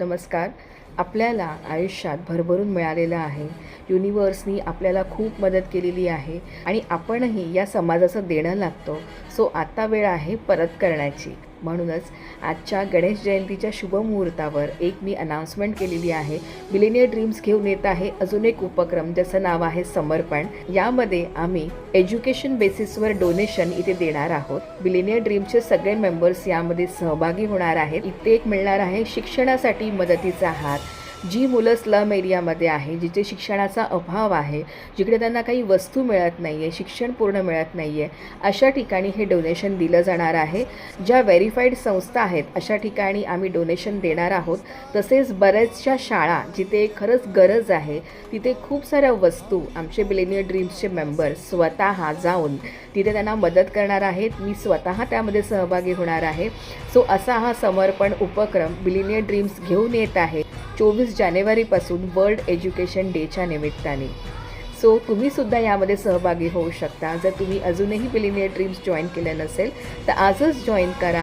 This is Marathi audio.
नमस्कार. आपल्याला आयुष्यात भरभरून मिळालेलं आहे. युनिव्हर्सनी आपल्याला खूप मदत केलेली आहे आणि आपणही या समाजाचं देणं लागतो. सो आता वेळ आहे परत करण्याची. म्हणूनच आजच्या गणेश जयंतीच्या शुभमुहूर्तावर एक मी अनाउन्समेंट केलेली आहे. बिलिनियर ड्रीम्स घेऊन येत आहे अजून एक उपक्रम ज्याचं नाव आहे समर्पण. यामध्ये आम्ही एज्युकेशन बेसिसवर डोनेशन इथे देणार आहोत. बिलिनियर ड्रीमचे सगळे मेंबर्स यामध्ये सहभागी होणार आहेत. इथे एक मिळणार आहे शिक्षणासाठी मदतीचा हात. जी मुलं स्लम एरियामध्ये आहे, जिथे शिक्षणाचा अभाव आहे, जिकडे त्यांना काही वस्तू मिळत नाही आहे, शिक्षण पूर्ण मिळत नाही आहे, अशा ठिकाणी हे डोनेशन दिलं जाणार आहे. ज्या व्हेरीफाईड संस्था आहेत अशा ठिकाणी आम्ही डोनेशन देणार आहोत. तसेच बऱ्याचशा शाळा जिथे खरंच गरज आहे तिथे खूप साऱ्या वस्तू आमचे बिलिनियर ड्रीम्सचे मेंबर्स स्वतः जाऊन तिथे त्यांना मदत करणार आहेत. मी स्वतः त्यामध्ये सहभागी होणार आहे. सो असा हा समर्पण उपक्रम बिलिनियर ड्रीम्स घेऊन येत आहे 24 जानेवारीपासून वर्ल्ड एज्युकेशन डेच्या निमित्ताने. सो तुम्हीसुद्धा यामध्ये सहभागी होऊ शकता. जर तुम्ही अजूनही बिलिनियर ड्रीम्स जॉईन केलं नसेल तर आजच जॉईन करा.